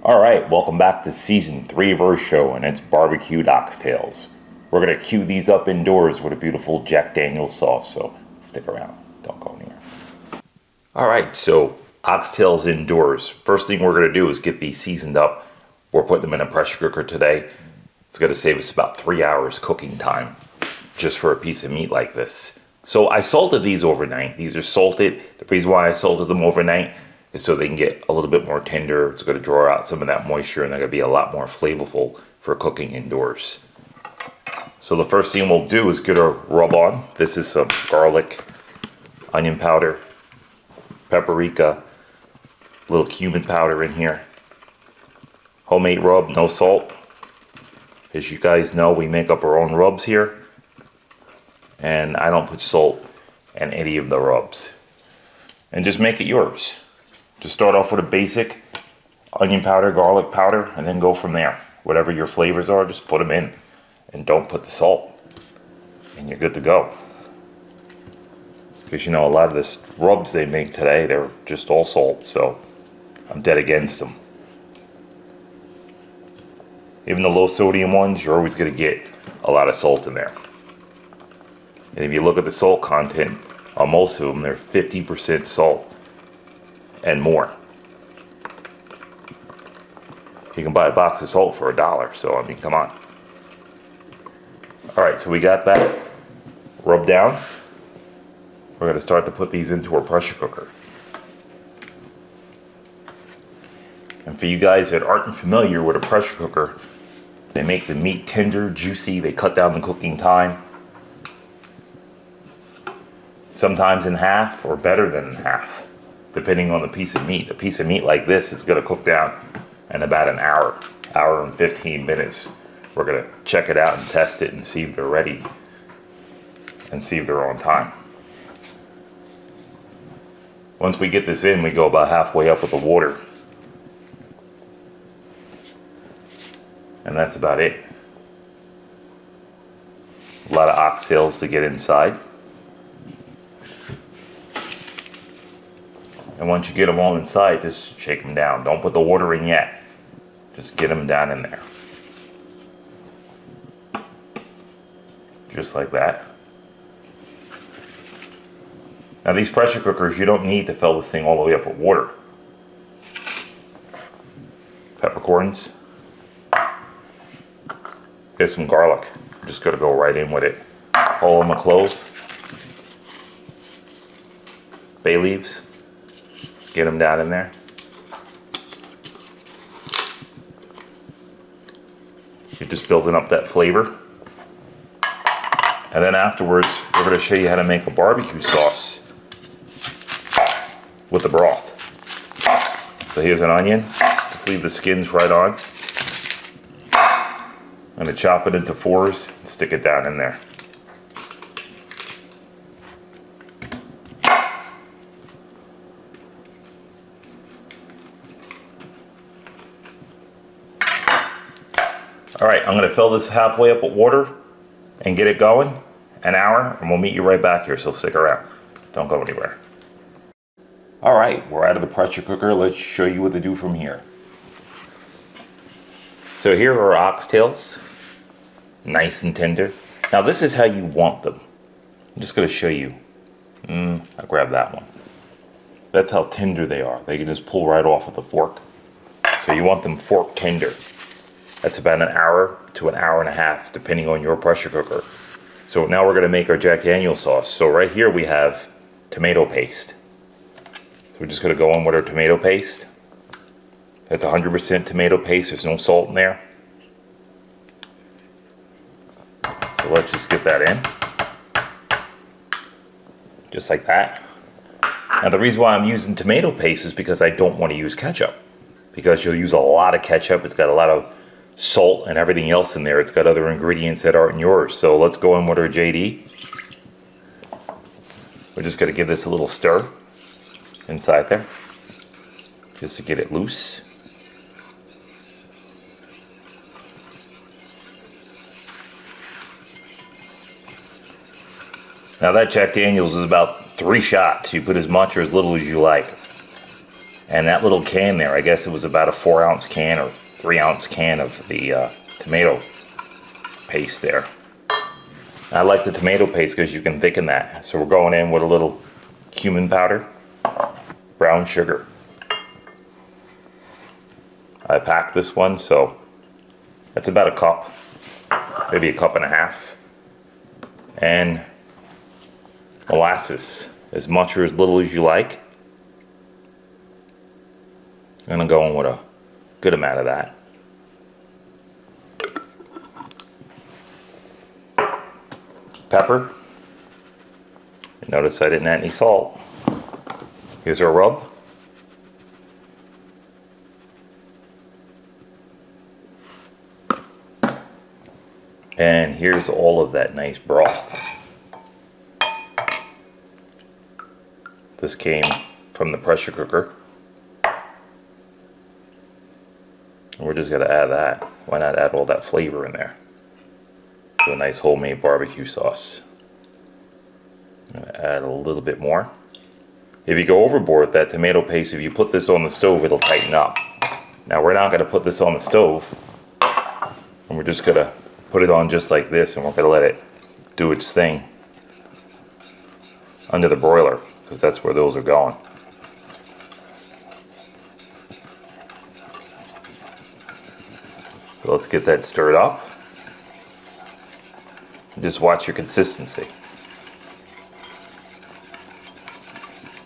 All right, welcome back to season 3 of our show, and it's BBQ Oxtails. We're gonna queue these up indoors with a beautiful Jack Daniels sauce, so stick around, don't go anywhere. All right, so oxtails indoors. First thing we're gonna do is get these seasoned up. We're putting them in a pressure cooker today. It's gonna save us about 3 hours cooking time just for a piece of meat like this. So I salted these overnight. These are salted. The reason why I salted them overnight is so they can get a little bit more tender. It's going to draw out some of that moisture, and they're going to be a lot more flavorful for cooking indoors. So the first thing we'll do is get a rub on. This is some garlic, onion powder, paprika, a little cumin powder in here. Homemade rub, no salt. As you guys know, we make up our own rubs here, and I don't put salt in any of the rubs. And just make it yours. Just start off with a basic onion powder, garlic powder, and then go from there. Whatever your flavors are, just put them in. And don't put the salt. And you're good to go. Because you know, a lot of the rubs they make today, they're just all salt. So I'm dead against them. Even the low sodium ones, you're always going to get a lot of salt in there. And if you look at the salt content on most of them, they're 50% salt and more. You can buy a box of salt for $1, so I mean, come on. All right, so we got that rubbed down. We're gonna start to put these into our pressure cooker. And for you guys that aren't familiar with a pressure cooker, they make the meat tender, juicy, they cut down the cooking time. Sometimes in half, or better than in half, depending on the piece of meat. A piece of meat like this is gonna cook down in about an hour and 15 minutes. We're gonna check it out and test it and see if they're ready and see if they're on time. Once we get this in, we go about halfway up with the water. And that's about it. A lot of oxtails to get inside. And once you get them all inside, just shake them down. Don't put the water in yet. Just get them down in there. Just like that. Now these pressure cookers, you don't need to fill this thing all the way up with water. Peppercorns. Here's some garlic. I'm just gonna go right in with it. Whole of a clove. Bay leaves. Get them down in there. You're just building up that flavor. And then afterwards, we're going to show you how to make a barbecue sauce with the broth. So here's an onion. Just leave the skins right on. I'm going to chop it into 4s and stick it down in there. All right, I'm gonna fill this halfway up with water and get it going, an hour, and we'll meet you right back here, so stick around. Don't go anywhere. All right, we're out of the pressure cooker. Let's show you what to do from here. So here are our oxtails, nice and tender. Now this is how you want them. I'm just gonna show you. I'll grab that one. That's how tender they are. They can just pull right off with a fork. So you want them fork tender. That's about an hour to an hour and a half, depending on your pressure cooker. So now we're gonna make our Jack Daniels sauce. So right here we have tomato paste. So we're just gonna go in with our tomato paste. That's 100% tomato paste, there's no salt in there. So let's just get that in. Just like that. Now the reason why I'm using tomato paste is because I don't wanna use ketchup. Because you'll use a lot of ketchup, it's got a lot of salt and everything else in there. It's got other ingredients that aren't yours. So let's go in with our JD. We're just gonna give this a little stir inside there, just to get it loose. Now that Jack Daniels is about 3 shots. You put as much or as little as you like. And that little can there, I guess it was about a 4-ounce can or 3-ounce can of the tomato paste there. I like the tomato paste because you can thicken that. So we're going in with a little cumin powder, brown sugar. I packed this one, so that's about a cup, maybe a cup and a half. And molasses, as much or as little as you like. I'm gonna go in with a good amount of that. Pepper. Notice I didn't add any salt. Here's our rub. And here's all of that nice broth. This came from the pressure cooker. And we're just gonna add that. Why not add all that flavor in there? To a nice homemade barbecue sauce. I'm gonna add a little bit more. If you go overboard with that tomato paste, if you put this on the stove, it'll tighten up. Now we're not gonna put this on the stove. And we're just gonna put it on just like this, and we're gonna let it do its thing under the broiler, because that's where those are going. So let's get that stirred up. Just watch your consistency.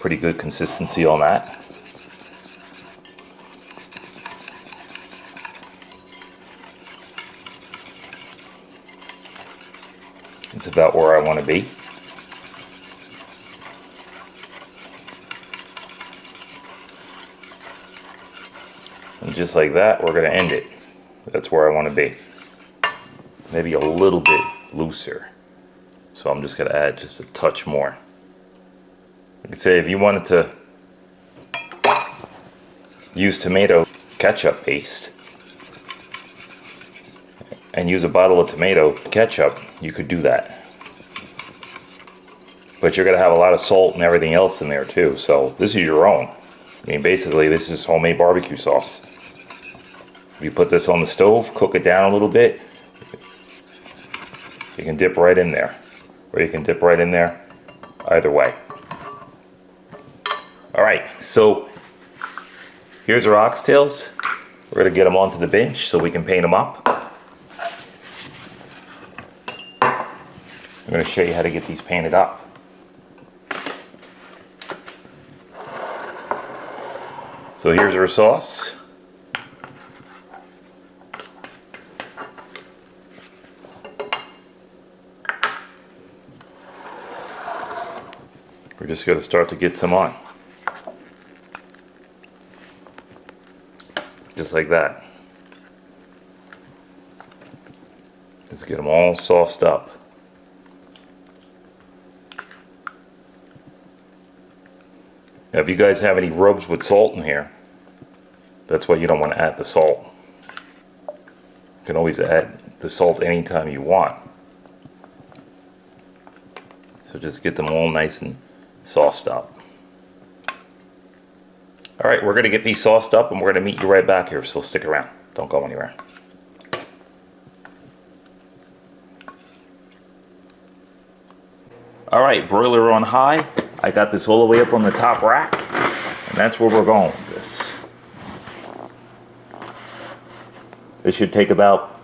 Pretty good consistency on that. It's about where I want to be. And just like that, we're going to end it. That's where I want to be. Maybe a little bit looser. So I'm just going to add just a touch more. I could say if you wanted to use tomato ketchup paste and use a bottle of tomato ketchup, you could do that. But you're going to have a lot of salt and everything else in there too. So this is your own. I mean, basically this is homemade barbecue sauce. If you put this on the stove, cook it down a little bit, you can dip right in there. Or you can dip right in there, either way. Alright, so here's our oxtails. We're going to get them onto the bench so we can paint them up. I'm going to show you how to get these painted up. So here's our sauce. We're just going to start to get some on. Just like that. Let's get them all sauced up. Now, if you guys have any rubs with salt in here, that's why you don't want to add the salt. You can always add the salt anytime you want. So just get them all nice and sauced up. Alright, we're going to get these sauced up and we're going to meet you right back here, so stick around. Don't go anywhere. Alright, broiler on high. I got this all the way up on the top rack, and that's where we're going with this. It should take about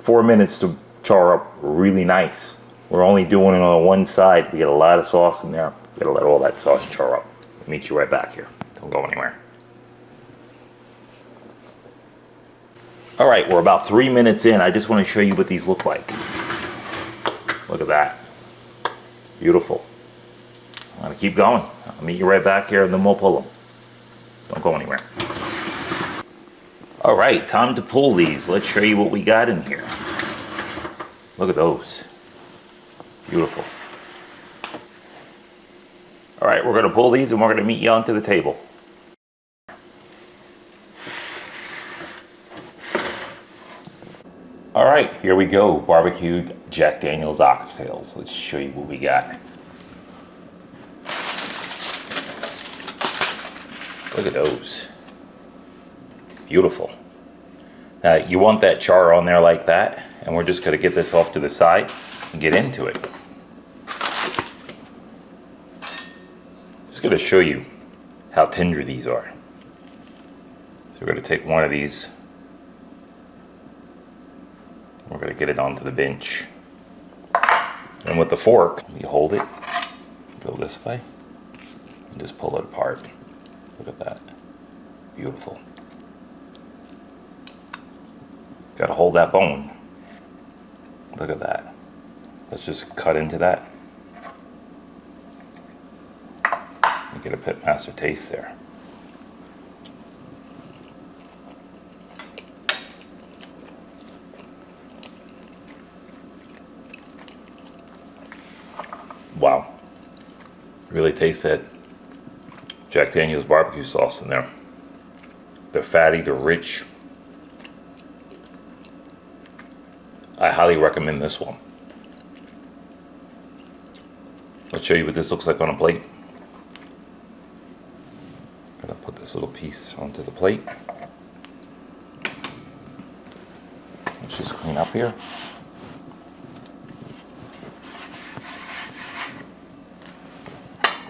4 minutes to char up really nice. We're only doing it on one side. We get a lot of sauce in there. We gotta let all that sauce char up. I'll meet you right back here. Don't go anywhere. Alright, we're about 3 minutes in. I just want to show you what these look like. Look at that. Beautiful. I'm going to keep going. I'll meet you right back here and then we'll pull them. Don't go anywhere. Alright, time to pull these. Let's show you what we got in here. Look at those. Beautiful. Alright, we're going to pull these and we're going to meet you onto the table. Alright, here we go. Barbecued Jack Daniels Oxtails. Let's show you what we got. Look at those. Beautiful. Now you want that char on there like that, and we're just going to get this off to the side and get into it. Just going to show you how tender these are. So we're going to take one of these. We're going to get it onto the bench. And with the fork, you hold it, go this way, and just pull it apart. Look at that. Beautiful. Got to hold that bone. Look at that. Let's just cut into that. You get a pitmaster taste there. Wow. Really taste that Jack Daniels BBQ sauce in there. They're fatty, they're rich. I highly recommend this one. Let's show you what this looks like on a plate. I'm gonna put this little piece onto the plate. Let's just clean up here.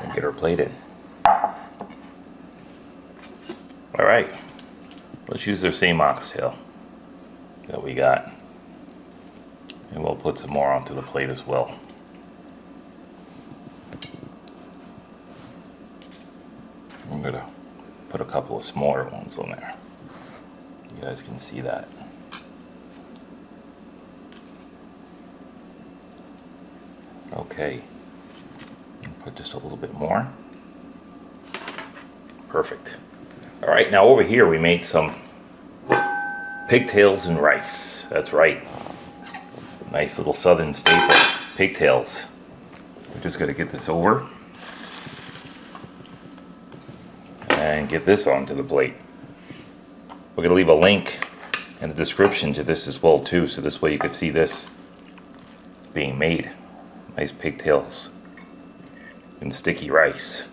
And get our plate in. All right, let's use their same oxtail that we got. And we'll put some more onto the plate as well. I'm gonna put a couple of smaller ones on there. You guys can see that. Okay, and put just a little bit more. Perfect. All right, now over here we made some pigtails and rice. That's right. Nice little southern staple, pigtails. We're just gonna get this over and get this onto the plate. We're gonna leave a link in the description to this as well too, so this way you could see this being made. Nice pigtails and sticky rice.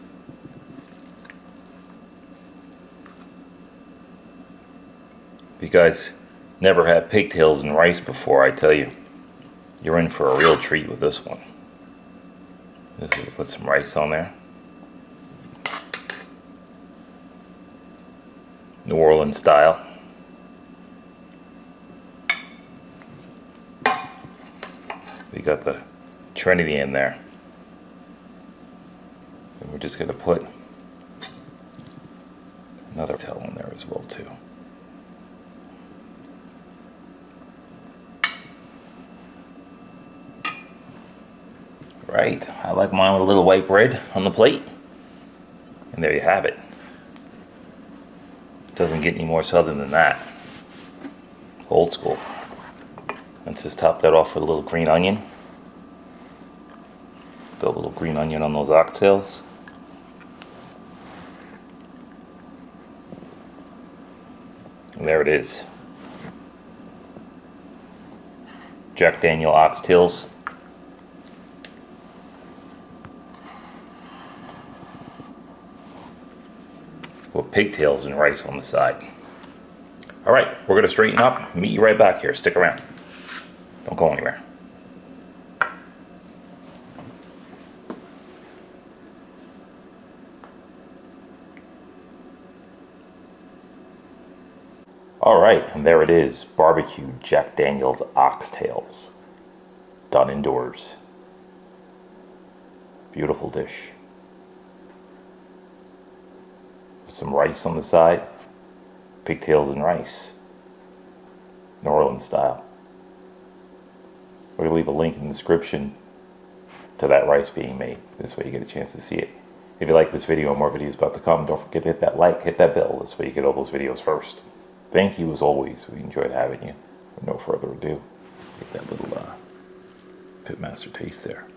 If you guys never had pigtails and rice before, I tell you, you're in for a real treat with this one. Just gonna put some rice on there. New Orleans style. We got the Trinity in there. And we're just gonna put another tail in there as well too. Right, I like mine with a little white bread on the plate. And there you have it. Doesn't get any more southern than that. Old school. Let's just top that off with a little green onion. Throw a little green onion on those oxtails. And there it is. Jack Daniels Oxtails. With pigtails and rice on the side. All right, we're gonna straighten up. Meet you right back here. Stick around. Don't go anywhere. All right, and there it is. Barbecue Jack Daniels Oxtails. Done indoors. Beautiful dish. Some rice on the side, pigtails and rice, New Orleans style. We're gonna leave a link in the description to that rice being made. This way you get a chance to see it. If you like this video and more videos about to come, don't forget to hit that like, hit that bell. This way you get all those videos first. Thank you as always. We enjoyed having you. With no further ado, get that little pitmaster taste there.